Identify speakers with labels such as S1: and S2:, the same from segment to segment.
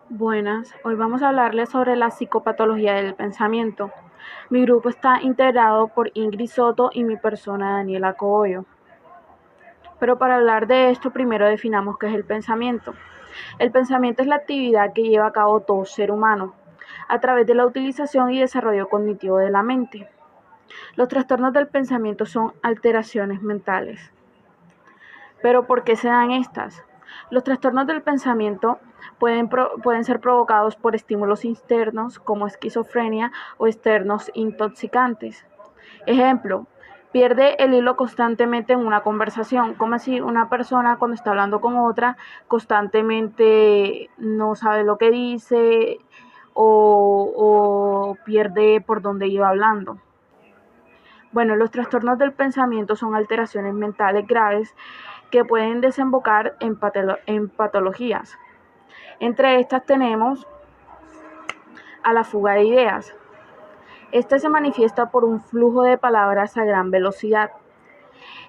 S1: Buenas, hoy vamos a hablarles sobre la psicopatología del pensamiento. Mi grupo está integrado por Ingrid Soto y mi persona Daniela Cogollo. Pero para hablar de esto, primero definamos qué es el pensamiento. El pensamiento es la actividad que lleva a cabo todo ser humano a través de la utilización y desarrollo cognitivo de la mente. Los trastornos del pensamiento son alteraciones mentales. Pero ¿por qué se dan estas? Los trastornos del pensamiento pueden ser provocados por estímulos internos como esquizofrenia o externos intoxicantes. Ejemplo, pierde el hilo constantemente en una conversación, como si una persona cuando está hablando con otra constantemente no sabe lo que dice o pierde por dónde iba hablando. Bueno, los trastornos del pensamiento son alteraciones mentales graves que pueden desembocar en patologías. Entre estas tenemos a la fuga de ideas. Este se manifiesta por un flujo de palabras a gran velocidad.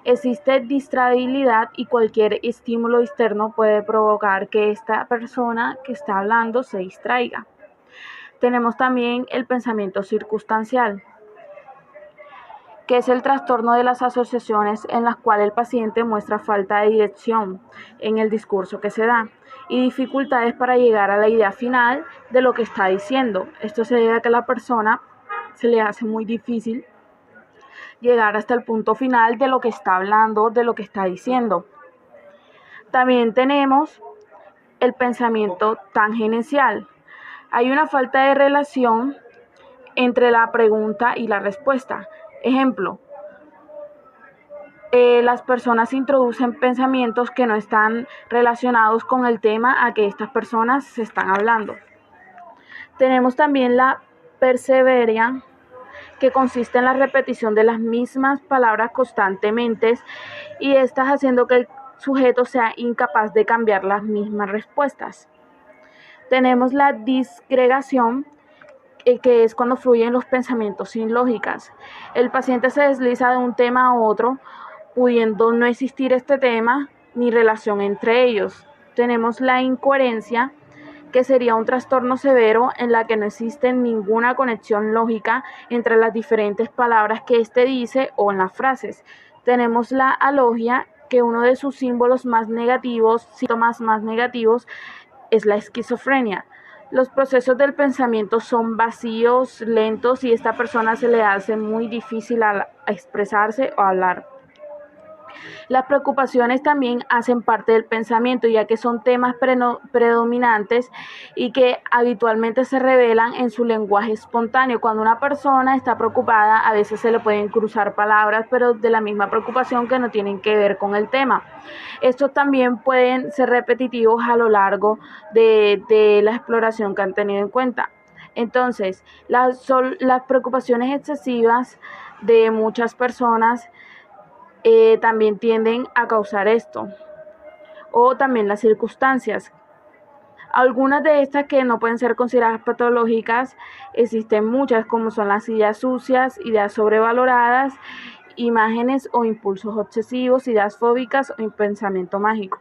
S1: Existe distractibilidad y cualquier estímulo externo puede provocar que esta persona que está hablando se distraiga. Tenemos también el pensamiento circunstancial, que es el trastorno de las asociaciones en las cuales el paciente muestra falta de dirección en el discurso que se da y dificultades para llegar a la idea final de lo que está diciendo. Esto se debe a que a la persona se le hace muy difícil llegar hasta el punto final de lo que está hablando, de lo que está diciendo. También tenemos el pensamiento tangencial. Hay una falta de relación entre la pregunta y la respuesta. Ejemplo, las personas introducen pensamientos que no están relacionados con el tema a que estas personas se están hablando. Tenemos también la perseverancia, que consiste en la repetición de las mismas palabras constantemente y estas haciendo que el sujeto sea incapaz de cambiar las mismas respuestas. Tenemos la disgregación, que es cuando fluyen los pensamientos sin lógicas. El paciente se desliza de un tema a otro, pudiendo no existir este tema ni relación entre ellos. Tenemos la incoherencia, que sería un trastorno severo en la que no existe ninguna conexión lógica entre las diferentes palabras que éste dice o en las frases. Tenemos la alogia, que uno de sus símbolos más negativos, síntomas más negativos, es la esquizofrenia. Los procesos del pensamiento son vacíos, lentos y a esta persona se le hace muy difícil a expresarse o hablar. Las preocupaciones también hacen parte del pensamiento, ya que son temas predominantes y que habitualmente se revelan en su lenguaje espontáneo. Cuando una persona está preocupada, a veces se le pueden cruzar palabras, pero de la misma preocupación que no tienen que ver con el tema. Estos también pueden ser repetitivos a lo largo de la exploración que han tenido en cuenta. Entonces, las preocupaciones excesivas de muchas personas también tienden a causar esto, o también las circunstancias. Algunas de estas que no pueden ser consideradas patológicas, existen muchas, como son las ideas sucias, ideas sobrevaloradas, imágenes o impulsos obsesivos, ideas fóbicas o pensamiento mágico.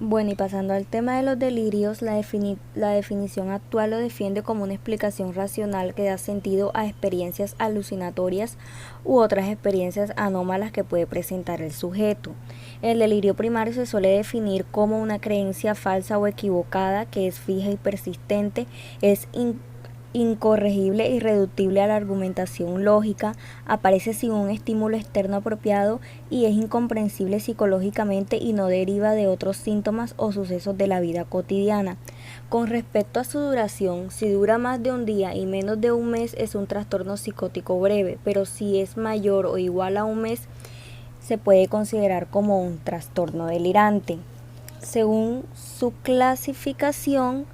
S2: Bueno, y pasando al tema de los delirios, la definición actual lo defiende como una explicación racional que da sentido a experiencias alucinatorias u otras experiencias anómalas que puede presentar el sujeto. El delirio primario se suele definir como una creencia falsa o equivocada que es fija y persistente, es incorregible e irreductible a la argumentación lógica, aparece sin un estímulo externo apropiado y es incomprensible psicológicamente y no deriva de otros síntomas o sucesos de la vida cotidiana. Con respecto a su duración, si dura más de un día y menos de un mes es un trastorno psicótico breve, pero si es mayor o igual a un mes se puede considerar como un trastorno delirante. Según su clasificación,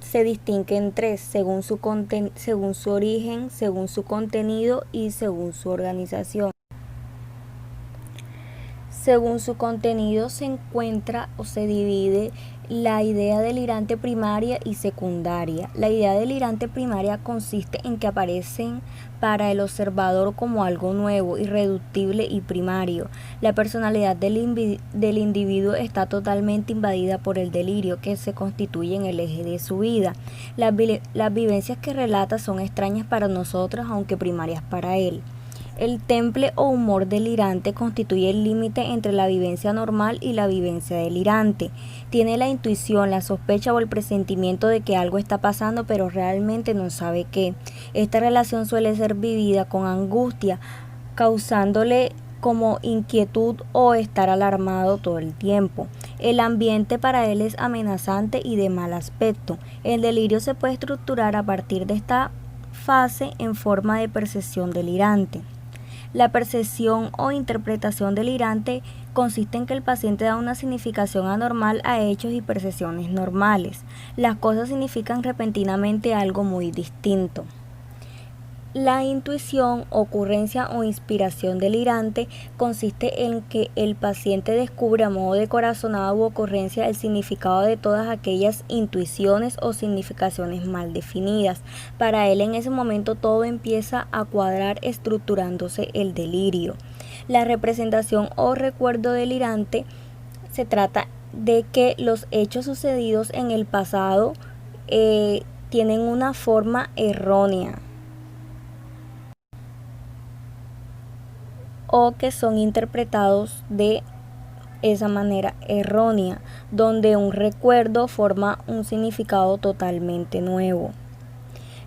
S2: se distinguen tres, según su origen, según su contenido y según su organización. Según su contenido se encuentra o se divide la idea delirante primaria y secundaria. La idea delirante primaria consiste en que aparecen para el observador como algo nuevo, irreductible y primario. La personalidad del individuo está totalmente invadida por el delirio, que se constituye en el eje de su vida. Las vivencias que relata son extrañas para nosotros, aunque primarias para él. El temple o humor delirante constituye el límite entre la vivencia normal y la vivencia delirante. Tiene la intuición, la sospecha o el presentimiento de que algo está pasando, pero realmente no sabe qué. Esta relación suele ser vivida con angustia, causándole como inquietud o estar alarmado todo el tiempo. El ambiente para él es amenazante y de mal aspecto. El delirio se puede estructurar a partir de esta fase en forma de percepción delirante. La percepción o interpretación delirante consiste en que el paciente da una significación anormal a hechos y percepciones normales. Las cosas significan repentinamente algo muy distinto. La intuición, ocurrencia o inspiración delirante consiste en que el paciente descubre a modo de corazonada u ocurrencia el significado de todas aquellas intuiciones o significaciones mal definidas. Para él en ese momento todo empieza a cuadrar, estructurándose el delirio. La representación o recuerdo delirante se trata de que los hechos sucedidos en el pasado tienen una forma errónea o que son interpretados de esa manera errónea, donde un recuerdo forma un significado totalmente nuevo.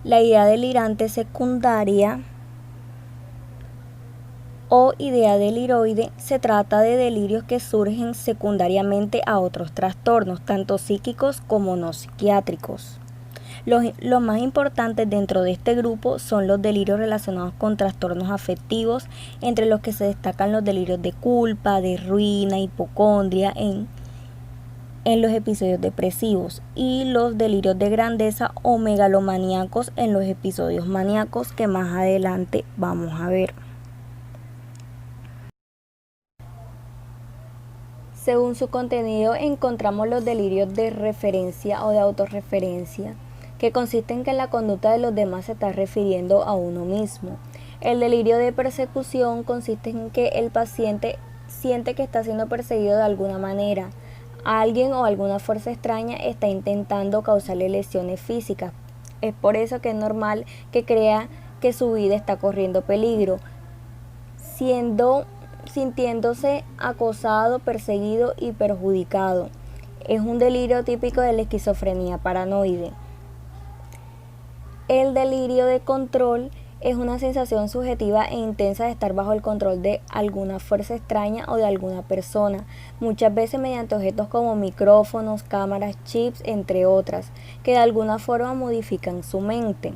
S2: La idea delirante secundaria o idea deliroide se trata de delirios que surgen secundariamente a otros trastornos, tanto psíquicos como no psiquiátricos. Los más importantes dentro de este grupo son los delirios relacionados con trastornos afectivos, entre los que se destacan los delirios de culpa, de ruina, hipocondria en los episodios depresivos, y los delirios de grandeza o megalomaníacos en los episodios maníacos, que más adelante vamos a ver. Según su contenido encontramos los delirios de referencia o de autorreferencia, que consiste en que la conducta de los demás se está refiriendo a uno mismo. El delirio de persecución consiste en que el paciente siente que está siendo perseguido de alguna manera. Alguien o alguna fuerza extraña está intentando causarle lesiones físicas. Es por eso que es normal que crea que su vida está corriendo peligro, sintiéndose acosado, perseguido y perjudicado. Es un delirio típico de la esquizofrenia paranoide. El delirio de control es una sensación subjetiva e intensa de estar bajo el control de alguna fuerza extraña o de alguna persona, muchas veces mediante objetos como micrófonos, cámaras, chips, entre otras, que de alguna forma modifican su mente.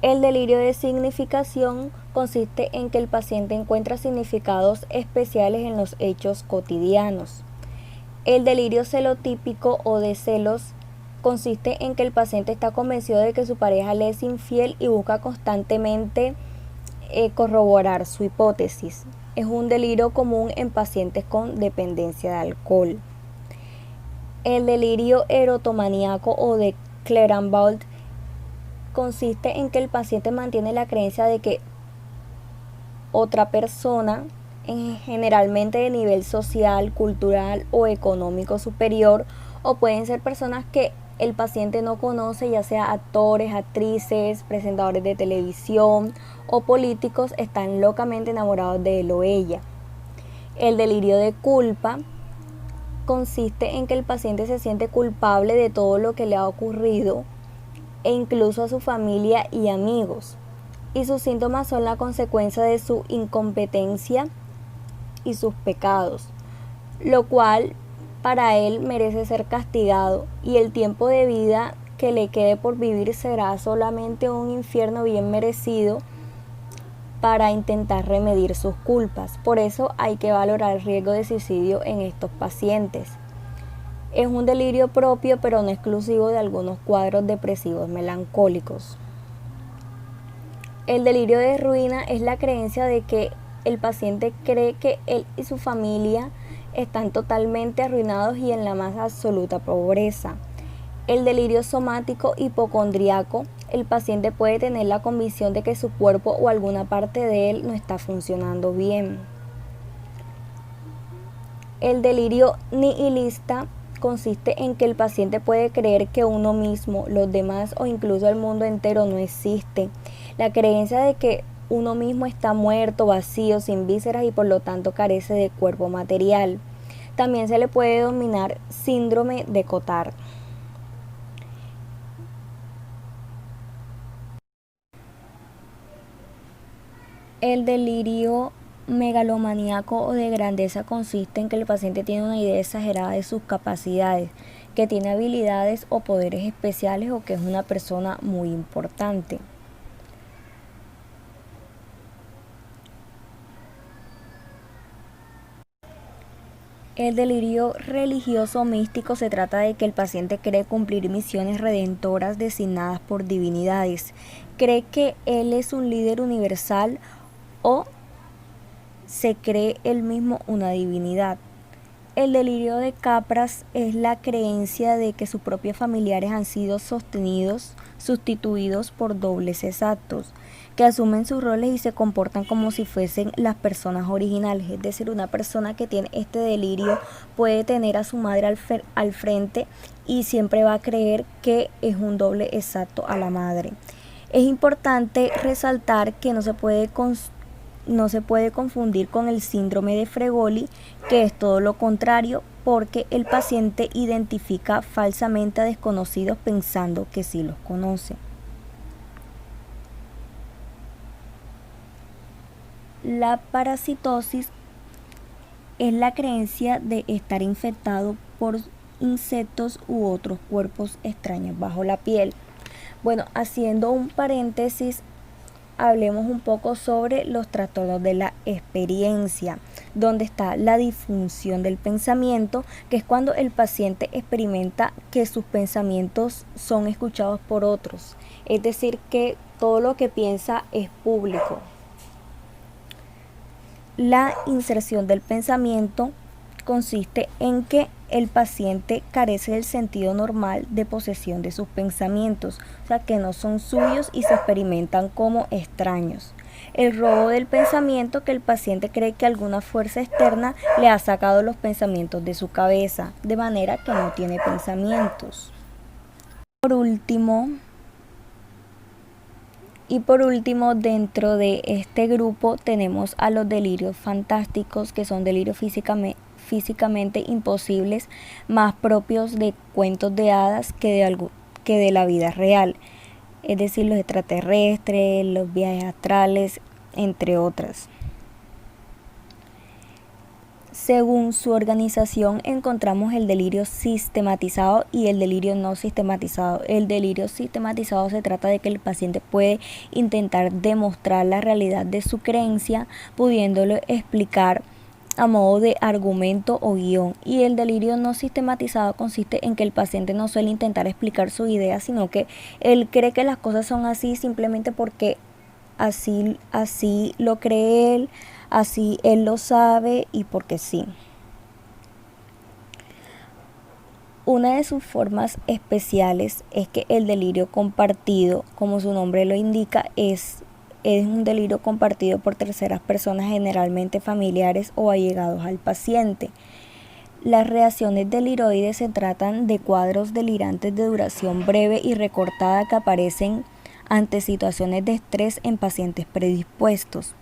S2: El delirio de significación consiste en que el paciente encuentra significados especiales en los hechos cotidianos. El delirio celotípico o de celos consiste en que el paciente está convencido de que su pareja le es infiel y busca constantemente corroborar su hipótesis. Es un delirio común en pacientes con dependencia de alcohol. El delirio erotomaníaco o de Clerambault consiste en que el paciente mantiene la creencia de que otra persona, generalmente de nivel social, cultural o económico superior, o pueden ser personas que el paciente no conoce, ya sea actores, actrices, presentadores de televisión o políticos, están locamente enamorados de él o ella. El delirio de culpa consiste en que el paciente se siente culpable de todo lo que le ha ocurrido e incluso a su familia y amigos, y sus síntomas son la consecuencia de su incompetencia y sus pecados, lo cual para él merece ser castigado, y el tiempo de vida que le quede por vivir será solamente un infierno bien merecido para intentar remedir sus culpas. Por eso hay que valorar el riesgo de suicidio en estos pacientes. Es un delirio propio, pero no exclusivo de algunos cuadros depresivos melancólicos. El delirio de ruina es la creencia de que el paciente cree que él y su familia están totalmente arruinados y en la más absoluta pobreza. El delirio somático hipocondriaco, el paciente puede tener la convicción de que su cuerpo o alguna parte de él no está funcionando bien. El delirio nihilista consiste en que el paciente puede creer que uno mismo, los demás o incluso el mundo entero no existe. La creencia de que uno mismo está muerto, vacío, sin vísceras y por lo tanto carece de cuerpo material. También se le puede denominar síndrome de Cotard. El delirio megalomaníaco o de grandeza consiste en que el paciente tiene una idea exagerada de sus capacidades, que tiene habilidades o poderes especiales o que es una persona muy importante. El delirio religioso místico se trata de que el paciente cree cumplir misiones redentoras designadas por divinidades, cree que él es un líder universal o se cree él mismo una divinidad. El delirio de Capras es la creencia de que sus propios familiares han sido sustituidos por dobles exactos, que asumen sus roles y se comportan como si fuesen las personas originales. Es decir, una persona que tiene este delirio puede tener a su madre al frente y siempre va a creer que es un doble exacto a la madre. Es importante resaltar que no se puede confundir con el síndrome de Fregoli, que es todo lo contrario, porque el paciente identifica falsamente a desconocidos pensando que sí los conoce. La parasitosis es la creencia de estar infectado por insectos u otros cuerpos extraños bajo la piel. Bueno, haciendo un paréntesis, hablemos un poco sobre los trastornos de la experiencia, donde está la disfunción del pensamiento, que es cuando el paciente experimenta que sus pensamientos son escuchados por otros, es decir, que todo lo que piensa es público. La inserción del pensamiento consiste en que el paciente carece del sentido normal de posesión de sus pensamientos, o sea que no son suyos y se experimentan como extraños. El robo del pensamiento, que el paciente cree que alguna fuerza externa le ha sacado los pensamientos de su cabeza, de manera que no tiene pensamientos. Por último, dentro de este grupo tenemos a los delirios fantásticos, que son delirios físicamente imposibles, más propios de cuentos de hadas que de la vida real, es decir, los extraterrestres, los viajes astrales, entre otras. Según su organización encontramos el delirio sistematizado y el delirio no sistematizado. El delirio sistematizado se trata de que el paciente puede intentar demostrar la realidad de su creencia, pudiéndolo explicar a modo de argumento o guión. Y el delirio no sistematizado consiste en que el paciente no suele intentar explicar su idea, sino que él cree que las cosas son así simplemente porque así lo cree él, así él lo sabe y porque sí. Una de sus formas especiales es que el delirio compartido, como su nombre lo indica, es un delirio compartido por terceras personas, generalmente familiares o allegados al paciente. Las reacciones deliroides se tratan de cuadros delirantes de duración breve y recortada que aparecen ante situaciones de estrés en pacientes predispuestos.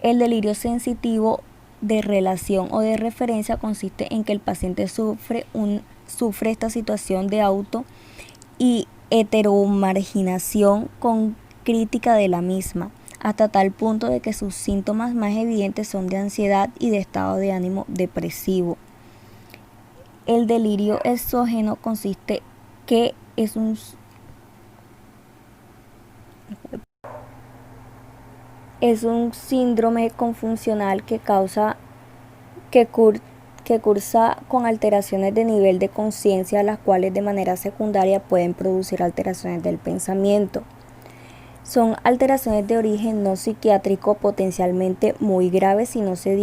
S2: El delirio sensitivo de relación o de referencia consiste en que el paciente sufre esta situación de auto y heteromarginación con crítica de la misma, hasta tal punto de que sus síntomas más evidentes son de ansiedad y de estado de ánimo depresivo. El delirio exógeno consiste que es un síndrome confusional que cursa con alteraciones de nivel de conciencia, las cuales de manera secundaria pueden producir alteraciones del pensamiento. Son alteraciones de origen no psiquiátrico potencialmente muy graves si no se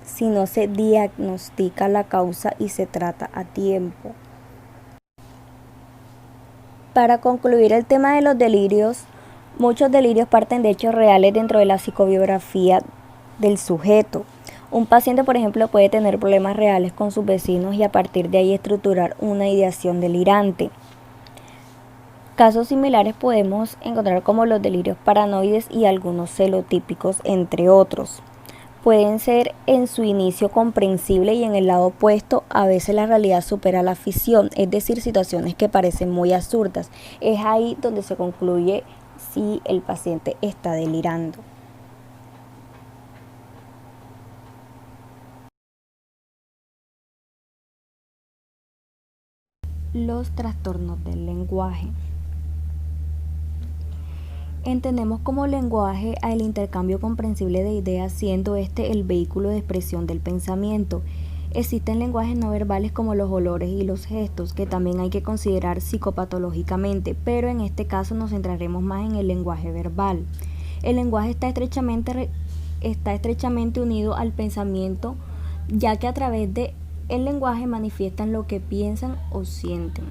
S2: si no se diagnostica la causa y se trata a tiempo. Para concluir el tema de los delirios, muchos delirios parten de hechos reales dentro de la psicobiografía del sujeto. Un paciente, por ejemplo, puede tener problemas reales con sus vecinos y a partir de ahí estructurar una ideación delirante. Casos similares podemos encontrar como los delirios paranoides y algunos celotípicos, entre otros. Pueden ser en su inicio comprensible y en el lado opuesto a veces la realidad supera la ficción, es decir, situaciones que parecen muy absurdas. Es ahí donde se concluye si el paciente está delirando. Los trastornos del lenguaje. Entendemos como lenguaje al intercambio comprensible de ideas, siendo este el vehículo de expresión del pensamiento. Existen lenguajes no verbales como los olores y los gestos, que también hay que considerar psicopatológicamente, pero en este caso nos centraremos más en el lenguaje verbal. El lenguaje está estrechamente unido al pensamiento, ya que a través de el lenguaje manifiestan lo que piensan o sienten.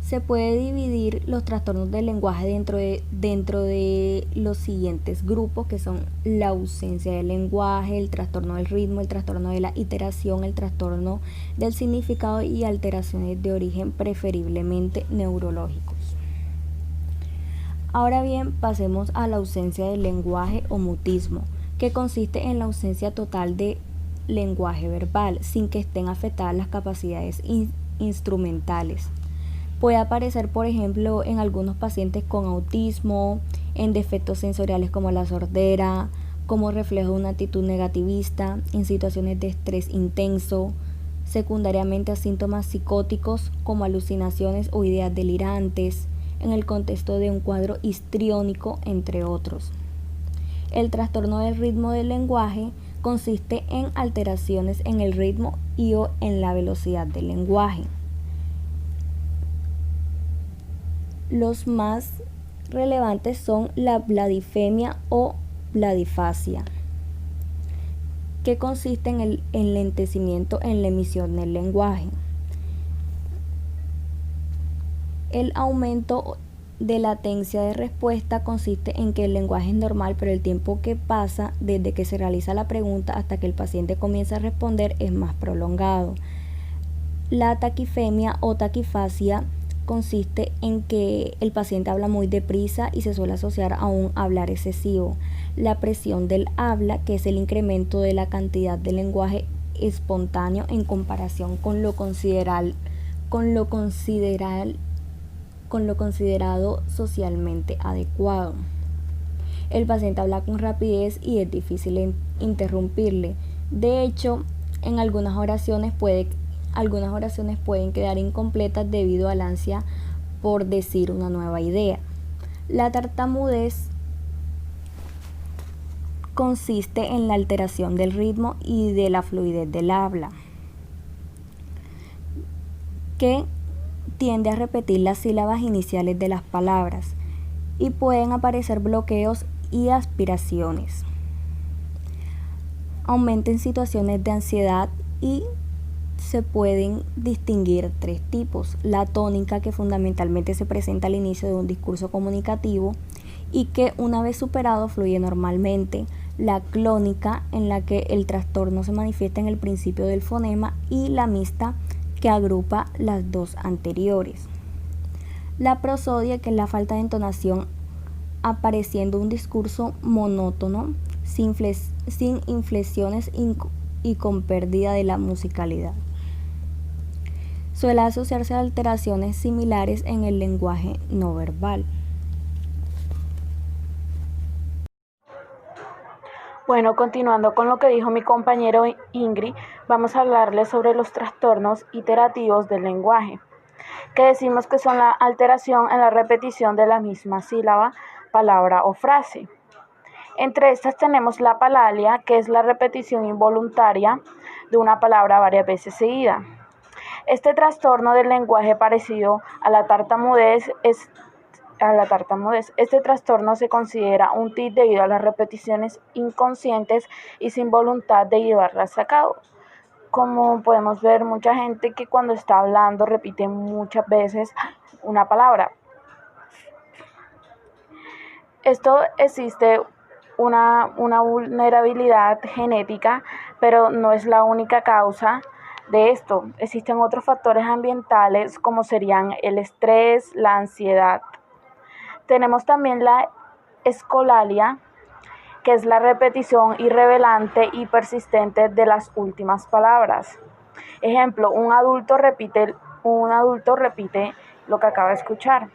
S2: Se puede dividir los trastornos del lenguaje dentro de los siguientes grupos, que son la ausencia del lenguaje, el trastorno del ritmo, el trastorno de la iteración, el trastorno del significado y alteraciones de origen preferiblemente neurológicos. Ahora bien, pasemos a la ausencia del lenguaje o mutismo, que consiste en la ausencia total de lenguaje verbal, sin que estén afectadas las capacidades instrumentales. Puede aparecer, por ejemplo, en algunos pacientes con autismo, en defectos sensoriales como la sordera, como reflejo de una actitud negativista, en situaciones de estrés intenso, secundariamente a síntomas psicóticos como alucinaciones o ideas delirantes, en el contexto de un cuadro histriónico, entre otros. El trastorno del ritmo del lenguaje consiste en alteraciones en el ritmo y o en la velocidad del lenguaje. Los más relevantes son la bladifemia o bladifasia, que consiste en el enlentecimiento en la emisión del lenguaje. El aumento de latencia de respuesta consiste en que el lenguaje es normal, pero el tiempo que pasa desde que se realiza la pregunta hasta que el paciente comienza a responder es más prolongado. La taquifemia o taquifasia consiste en que el paciente habla muy deprisa y se suele asociar a un hablar excesivo. La presión del habla, que es el incremento de la cantidad de lenguaje espontáneo en comparación con lo considerado socialmente adecuado. El paciente habla con rapidez y es difícil interrumpirle. De hecho, en algunas oraciones pueden quedar incompletas debido al ansia por decir una nueva idea. La tartamudez consiste en la alteración del ritmo y de la fluidez del habla, que tiende a repetir las sílabas iniciales de las palabras y pueden aparecer bloqueos y aspiraciones. Aumenta en situaciones de ansiedad y se pueden distinguir tres tipos: la tónica, que fundamentalmente se presenta al inicio de un discurso comunicativo y que una vez superado fluye normalmente; la clónica, en la que el trastorno se manifiesta en el principio del fonema; y la mixta, que agrupa las dos anteriores. La prosodia, que es la falta de entonación, apareciendo un discurso monótono, sin inflexiones y con pérdida de la musicalidad. Suele asociarse a alteraciones similares en el lenguaje no verbal.
S1: Bueno, continuando con lo que dijo mi compañero Ingrid, vamos a hablarles sobre los trastornos iterativos del lenguaje, que decimos que son la alteración en la repetición de la misma sílaba, palabra o frase. Entre estas tenemos la palalia, que es la repetición involuntaria de una palabra varias veces seguida. Este trastorno del lenguaje, parecido a la tartamudez, tartamudez. Este trastorno se considera un tic debido a las repeticiones inconscientes y sin voluntad de llevarlas a cabo. Como podemos ver, mucha gente que cuando está hablando repite muchas veces una palabra. Esto existe una vulnerabilidad genética, pero no es la única causa de esto. Existen otros factores ambientales como serían el estrés, la ansiedad. Tenemos también la escolalia, que es la repetición irrelevante y persistente de las últimas palabras. Ejemplo, un adulto repite lo que acaba de escuchar.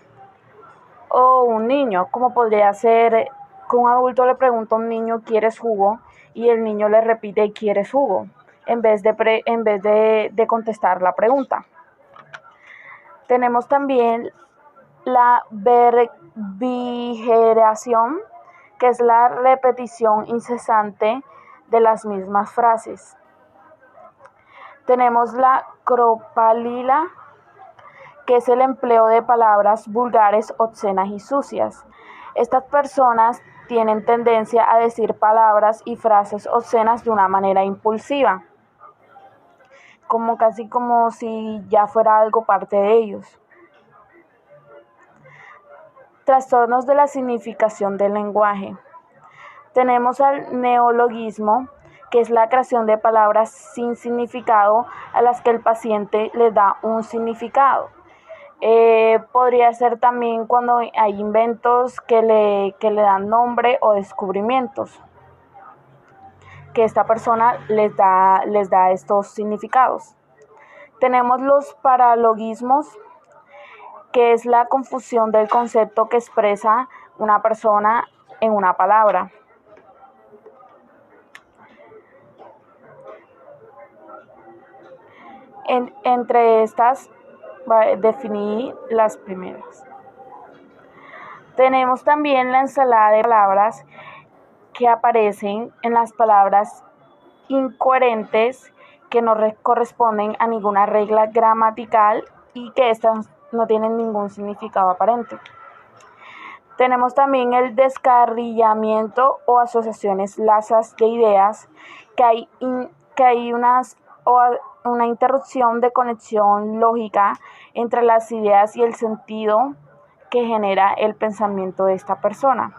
S1: O un niño, como podría ser que un adulto le pregunta a un niño ¿quieres jugo? Y el niño le repite ¿quieres jugo? En vez de contestar la pregunta. Tenemos también la verbigeración, que es la repetición incesante de las mismas frases. Tenemos la cropalila, que es el empleo de palabras vulgares, obscenas y sucias. Estas personas tienen tendencia a decir palabras y frases obscenas de una manera impulsiva, casi como si ya fuera algo parte de ellos. Trastornos de la significación del lenguaje. Tenemos al neologismo, que es la creación de palabras sin significado a las que el paciente le da un significado. Podría ser también cuando hay inventos que le dan nombre o descubrimientos, que esta persona les da estos significados. Tenemos los paralogismos, que es la confusión del concepto que expresa una persona en una palabra. Entre estas definí las primeras. Tenemos también la ensalada de palabras que aparecen en las palabras incoherentes que no corresponden a ninguna regla gramatical y que estas no tienen ningún significado aparente. Tenemos también el descarrilamiento o asociaciones lazas de ideas, que hay una interrupción de conexión lógica entre las ideas y el sentido que genera el pensamiento de esta persona.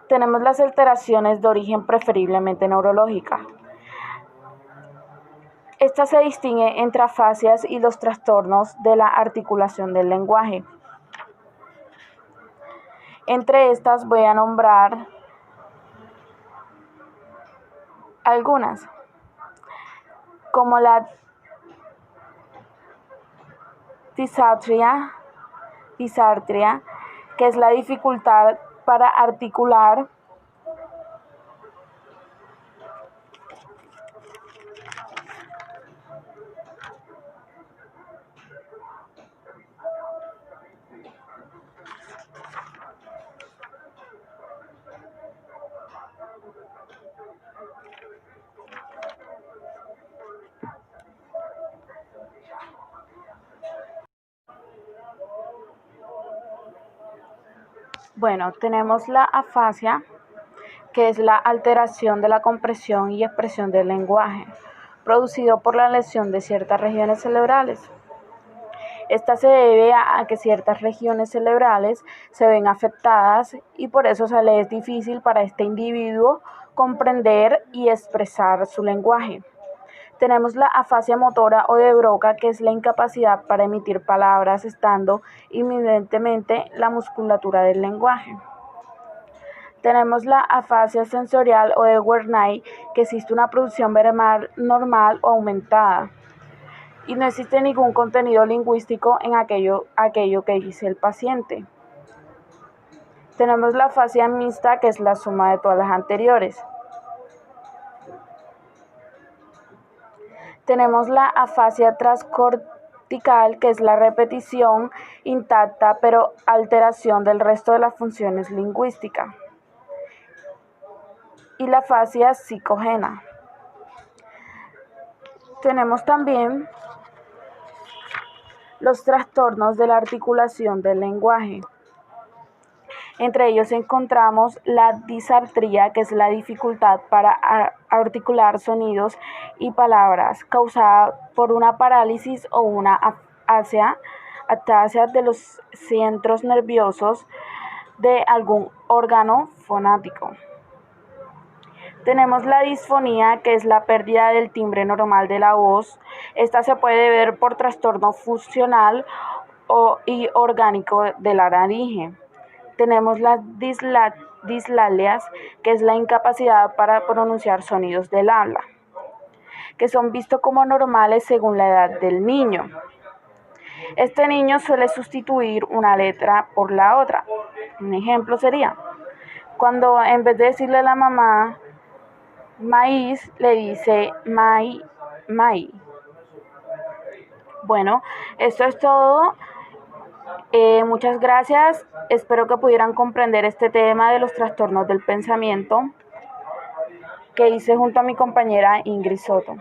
S1: Tenemos las alteraciones de origen preferiblemente neurológica. Esta se distingue entre afasias y los trastornos de la articulación del lenguaje. Entre estas voy a nombrar algunas, como la disartria, que es la dificultad para articular Bueno, tenemos la afasia, que es la alteración de la compresión y expresión del lenguaje, producido por la lesión de ciertas regiones cerebrales. Esta se debe a que ciertas regiones cerebrales se ven afectadas y por eso se le es difícil para este individuo comprender y expresar su lenguaje. Tenemos la afasia motora o de Broca, que es la incapacidad para emitir palabras estando inminentemente la musculatura del lenguaje. Tenemos la afasia sensorial o de Wernicke, que existe una producción verbal normal o aumentada y no existe ningún contenido lingüístico en aquello que dice el paciente. Tenemos la afasia mixta, que es la suma de todas las anteriores. Tenemos la afasia transcortical, que es la repetición intacta pero alteración del resto de las funciones lingüísticas. Y la afasia psicógena. Tenemos también los trastornos de la articulación del lenguaje. Entre ellos encontramos la disartría, que es la dificultad para articular sonidos y palabras, causada por una parálisis o una ataxia de los centros nerviosos de algún órgano fonático. Tenemos la disfonía, que es la pérdida del timbre normal de la voz. Esta se puede ver por trastorno funcional y orgánico de la laringe. Tenemos las dislalias, que es la incapacidad para pronunciar sonidos del habla, que son vistos como normales según la edad del niño. Este niño suele sustituir una letra por la otra. Un ejemplo sería cuando en vez de decirle a la mamá maíz, le dice mai. Bueno, esto es todo. Muchas gracias. Espero que pudieran comprender este tema de los trastornos del pensamiento que hice junto a mi compañera Ingrid Soto.